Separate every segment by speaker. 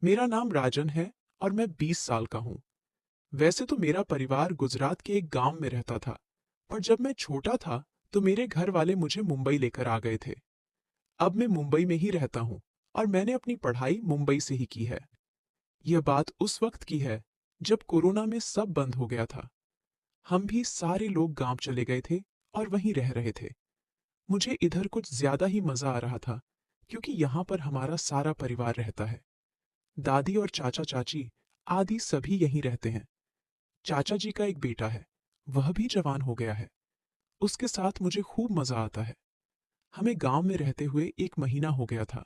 Speaker 1: मेरा नाम राजन है और मैं 20 साल का हूँ। वैसे तो मेरा परिवार गुजरात के एक गांव में रहता था, पर जब मैं छोटा था तो मेरे घर वाले मुझे मुंबई लेकर आ गए थे। अब मैं मुंबई में ही रहता हूँ और मैंने अपनी पढ़ाई मुंबई से ही की है। यह बात उस वक्त की है जब कोरोना में सब बंद हो गया था। हम भी सारे लोग गांव चले गए थे और वहीं रह रहे थे। मुझे इधर कुछ ज्यादा ही मजा आ रहा था, क्योंकि यहाँ पर हमारा सारा परिवार रहता है। दादी और चाचा चाची आदि सभी यहीं रहते हैं। चाचा जी का एक बेटा है, वह भी जवान हो गया है। उसके साथ मुझे खूब मजा आता है। हमें गांव में रहते हुए 1 महीना हो गया था।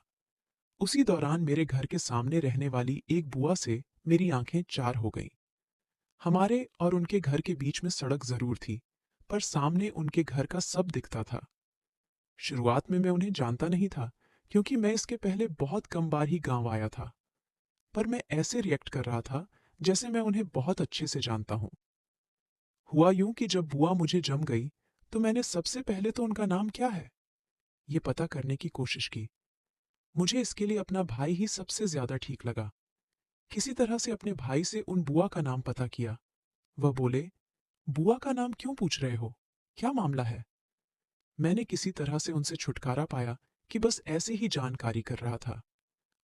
Speaker 1: उसी दौरान मेरे घर के सामने रहने वाली एक बुआ से मेरी आंखें चार हो गईं। हमारे और उनके घर के बीच में सड़क जरूर थी, पर सामने उनके घर का सब दिखता था। शुरुआत में मैं उन्हें जानता नहीं था, क्योंकि मैं इसके पहले बहुत कम बार ही गांव आया था। पर मैं ऐसे रिएक्ट कर रहा था जैसे मैं उन्हें बहुत अच्छे से जानता हूँ। हुआ यूं कि जब बुआ मुझे जम गई, तो मैंने सबसे पहले तो उनका नाम क्या है ये पता करने की कोशिश की। मुझे इसके लिए अपना भाई ही सबसे ज्यादा ठीक लगा। किसी तरह से अपने भाई से उन बुआ का नाम पता किया। वह बोले, बुआ का नाम क्यों पूछ रहे हो, क्या मामला है? मैंने किसी तरह से उनसे छुटकारा पाया कि बस ऐसे ही जानकारी कर रहा था।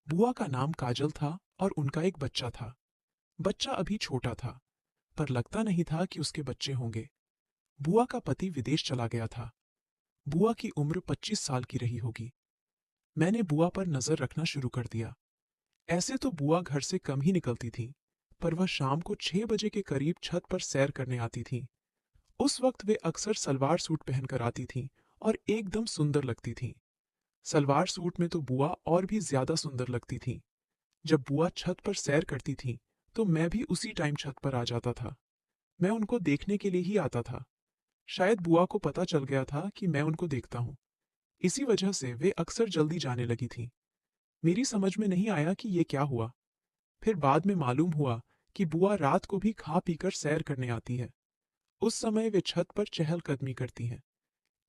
Speaker 1: बुआ का नाम काजल था और उनका एक बच्चा था। बच्चा अभी छोटा था, पर लगता नहीं था कि उसके बच्चे होंगे। बुआ का पति विदेश चला गया था। बुआ की उम्र 25 साल की रही होगी। मैंने बुआ पर नजर रखना शुरू कर दिया। ऐसे तो बुआ घर से कम ही निकलती थी, पर वह शाम को 6 बजे के करीब छत पर सैर करने आती थी। उस वक्त वे अक्सर सलवार सूट पहनकर आती थीं और एकदम सुंदर लगती थीं। सलवार सूट में तो बुआ और भी ज्यादा सुंदर लगती थीं। जब बुआ छत पर सैर करती थीं, तो मैं भी उसी टाइम छत पर आ जाता था। मैं उनको देखने के लिए ही आता था। शायद बुआ को पता चल गया था कि मैं उनको देखता हूँ। इसी वजह से वे अक्सर जल्दी जाने लगी थीं। मेरी समझ में नहीं आया कि ये क्या हुआ। फिर बाद में मालूम हुआ कि बुआ रात को भी खा पीकर सैर करने आती है। उस समय वे छत पर चहलकदमी करती हैं।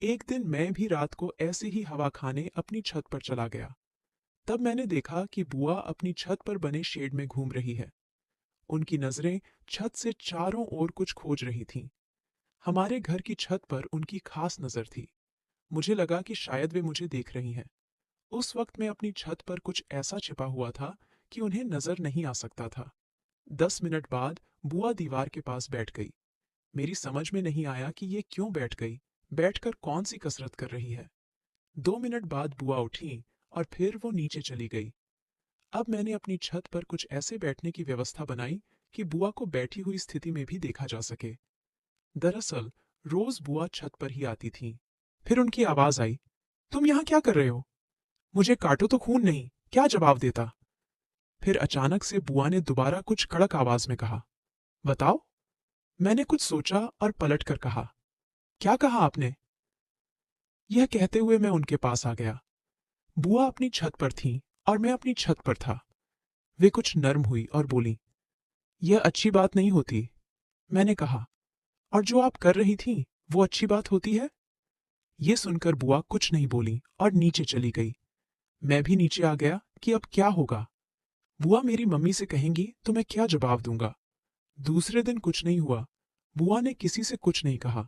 Speaker 1: एक दिन मैं भी रात को ऐसे ही हवा खाने अपनी छत पर चला गया। तब मैंने देखा कि बुआ अपनी छत पर बने शेड में घूम रही है। उनकी नजरें छत से चारों ओर कुछ खोज रही थीं। हमारे घर की छत पर उनकी खास नजर थी। मुझे लगा कि शायद वे मुझे देख रही हैं। उस वक्त मैं अपनी छत पर कुछ ऐसा छिपा हुआ था कि उन्हें नजर नहीं आ सकता था। 10 मिनट बाद बुआ दीवार के पास बैठ गई। मेरी समझ में नहीं आया कि ये क्यों बैठ गई, बैठकर कौन सी कसरत कर रही है। 2 मिनट बाद बुआ उठी और फिर वो नीचे चली गई। अब मैंने अपनी छत पर कुछ ऐसे बैठने की व्यवस्था बनाई कि बुआ को बैठी हुई स्थिति में भी देखा जा सके। दरअसल रोज बुआ छत पर ही आती थीं। फिर उनकी आवाज आई, तुम यहाँ क्या कर रहे हो? मुझे काटो तो खून नहीं, क्या जवाब देता? फिर अचानक से बुआ ने दोबारा कुछ कड़क आवाज में कहा, बताओ। मैंने कुछ सोचा और पलट कर कहा, क्या कहा आपने? यह कहते हुए मैं उनके पास आ गया। बुआ अपनी छत पर थीं और मैं अपनी छत पर था। वे कुछ नर्म हुई और बोली, यह अच्छी बात नहीं होती। मैंने कहा, और जो आप कर रही थीं वो अच्छी बात होती है? ये सुनकर बुआ कुछ नहीं बोली और नीचे चली गई। मैं भी नीचे आ गया कि अब क्या होगा। बुआ मेरी मम्मी से कहेंगी तो मैं क्या जवाब दूंगा। दूसरे दिन कुछ नहीं हुआ। बुआ ने किसी से कुछ नहीं कहा।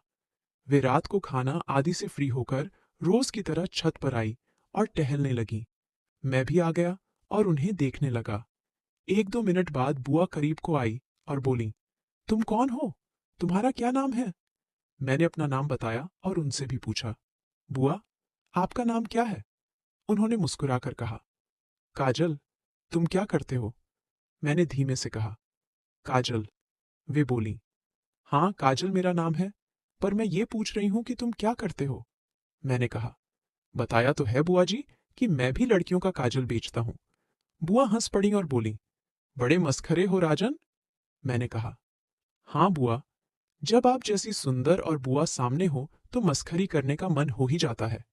Speaker 1: वे रात को खाना आदि से फ्री होकर रोज की तरह छत पर आई और टहलने लगी। मैं भी आ गया और उन्हें देखने लगा। 1-2 मिनट बाद बुआ करीब को आई और बोली, तुम कौन हो? तुम्हारा क्या नाम है? मैंने अपना नाम बताया और उनसे भी पूछा, बुआ, आपका नाम क्या है? उन्होंने मुस्कुराकर कहा, काजल। तुम क्या करते हो? मैंने धीमे से कहा, काजल। वे बोली, हाँ काजल मेरा नाम है, पर मैं ये पूछ रही हूं कि तुम क्या करते हो? मैंने कहा, बताया तो है बुआ जी कि मैं भी लड़कियों का काजल बेचता हूँ। बुआ हंस पड़ी और बोली, बड़े मस्खरे हो राजन। मैंने कहा, हाँ बुआ, जब आप जैसी सुंदर और बुआ सामने हो तो मस्खरी करने का मन हो ही जाता है।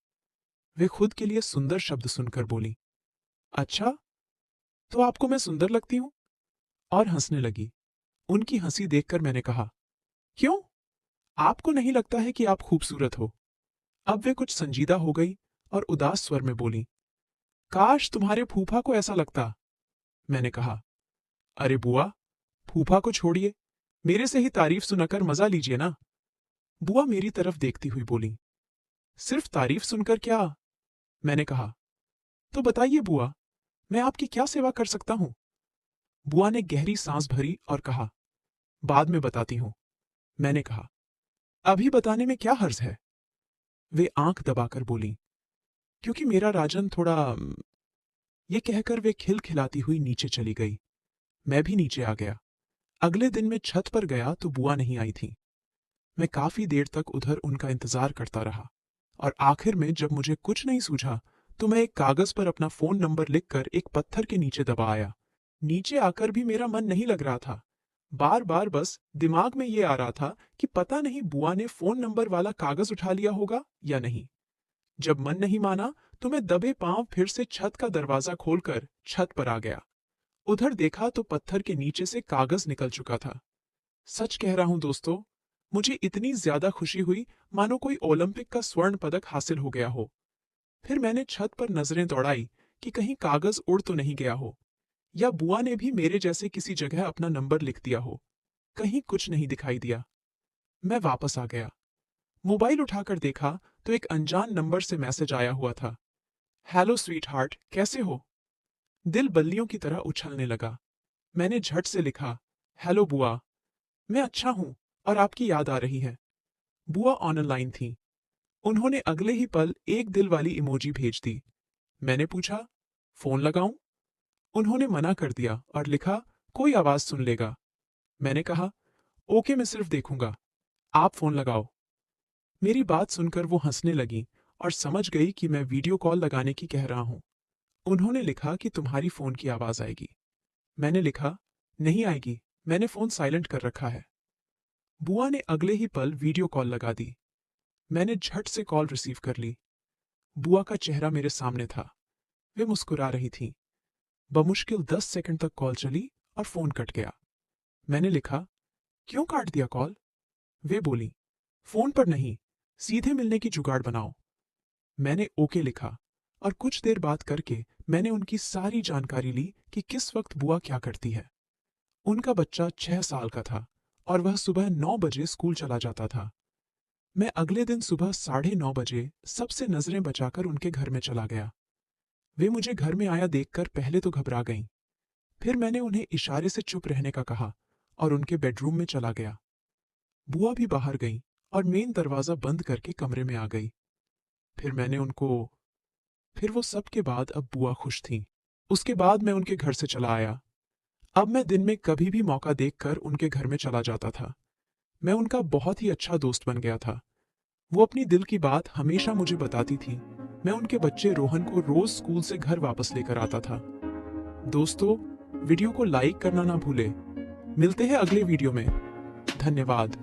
Speaker 1: वे खुद के लिए सुंदर शब्द सुनकर बोली, अच्छा, तो आपको मैं सुंदर लगती हूँ? और हंसने लगी। उनकी हंसी देखकर मैंने कहा, क्यों? आपको नहीं लगता है कि आप खूबसूरत हो? अब वे कुछ संजीदा हो गई और उदास स्वर में बोली, काश तुम्हारे फूफा को ऐसा लगता। मैंने कहा। अरे बुआ, फूफा को छोड़िए, मेरे से ही तारीफ सुनाकर मजा लीजिए ना। बुआ मेरी तरफ देखती हुई बोली। सिर्फ तारीफ सुनकर क्या? मैंने कहा। तो बताइए बुआ, मैं आपकी क्या सेवा कर सकता हूं? बुआ ने गहरी सांस भरी और कहा, बाद में बताती हूं। मैंने कहा, अभी बताने में क्या हर्ज है? वे आंख दबाकर बोली, क्योंकि मेरा राजन थोड़ा ये कहकर वे खिलखिलाती हुई नीचे चली गई। मैं भी नीचे आ गया। अगले दिन मैं छत पर गया तो बुआ नहीं आई थी। मैं काफी देर तक उधर उनका इंतजार करता रहा और आखिर में जब मुझे कुछ नहीं सूझा तो मैं एक कागज पर अपना फोन नंबर लिखकर एक पत्थर के नीचे दबा आया। नीचे आकर भी मेरा मन नहीं लग रहा था। बार बार बस दिमाग में ये आ रहा था कि पता नहीं बुआ ने फोन नंबर वाला कागज उठा लिया होगा या नहीं। जब मन नहीं माना तो मैं दबे पांव फिर से छत का दरवाजा खोलकर छत पर आ गया। उधर देखा तो पत्थर के नीचे से कागज निकल चुका था। सच कह रहा हूं दोस्तों, मुझे इतनी ज्यादा खुशी हुई मानो कोई ओलंपिक का स्वर्ण पदक हासिल हो गया हो। फिर मैंने छत पर नजरें दौड़ाई कि कहीं कागज उड़ तो नहीं गया हो, या बुआ ने भी मेरे जैसे किसी जगह अपना नंबर लिख दिया हो। कहीं कुछ नहीं दिखाई दिया। मैं वापस आ गया। मोबाइल उठाकर देखा तो एक अनजान नंबर से मैसेज आया हुआ था। हेलो स्वीट हार्ट, कैसे हो? दिल बल्लियों की तरह उछलने लगा। मैंने झट से लिखा, हेलो बुआ, मैं अच्छा हूं और आपकी याद आ रही है। बुआ ऑनलाइन थी। उन्होंने अगले ही पल एक दिल वाली इमोजी भेज दी। मैंने पूछा, फोन लगाऊं? उन्होंने मना कर दिया और लिखा, कोई आवाज सुन लेगा। मैंने कहा, ओके, मैं सिर्फ देखूंगा, आप फोन लगाओ। मेरी बात सुनकर वो हंसने लगी और समझ गई कि मैं वीडियो कॉल लगाने की कह रहा हूं। उन्होंने लिखा कि तुम्हारी फोन की आवाज आएगी। मैंने लिखा, नहीं आएगी, मैंने फोन साइलेंट कर रखा है। बुआ ने अगले ही पल वीडियो कॉल लगा दी। मैंने झट से कॉल रिसीव कर ली। बुआ का चेहरा मेरे सामने था। वे मुस्कुरा रही थीं। बमुश्किल 10 सेकंड तक कॉल चली और फोन कट गया। मैंने लिखा, क्यों काट दिया कॉल? वे बोली, फोन पर नहीं, सीधे मिलने की जुगाड़ बनाओ। मैंने ओके लिखा और कुछ देर बात करके मैंने उनकी सारी जानकारी ली कि किस वक्त बुआ क्या करती है। उनका बच्चा 6 साल का था और वह सुबह 9 बजे स्कूल चला जाता था। मैं अगले दिन सुबह 9:30 बजे सबसे नजरें बचाकर उनके घर में चला गया। वे मुझे घर में आया देखकर पहले तो घबरा गईं। फिर मैंने उन्हें इशारे से चुप रहने का कहा और उनके बेडरूम में चला गया। बुआ भी बाहर गईं और मेन दरवाजा बंद करके कमरे में आ गई। फिर मैंने उनको फिर वो सब के बाद अब बुआ खुश थीं। उसके बाद मैं उनके घर से चला आया। अब मैं दिन में कभी भी मौका देखकर उनके घर में चला जाता था। मैं उनका बहुत ही अच्छा दोस्त बन गया था। वो अपनी दिल की बात हमेशा मुझे बताती थी। मैं उनके बच्चे रोहन को रोज स्कूल से घर वापस लेकर आता था। दोस्तों, वीडियो को लाइक करना ना भूलें। मिलते हैं अगले वीडियो में। धन्यवाद।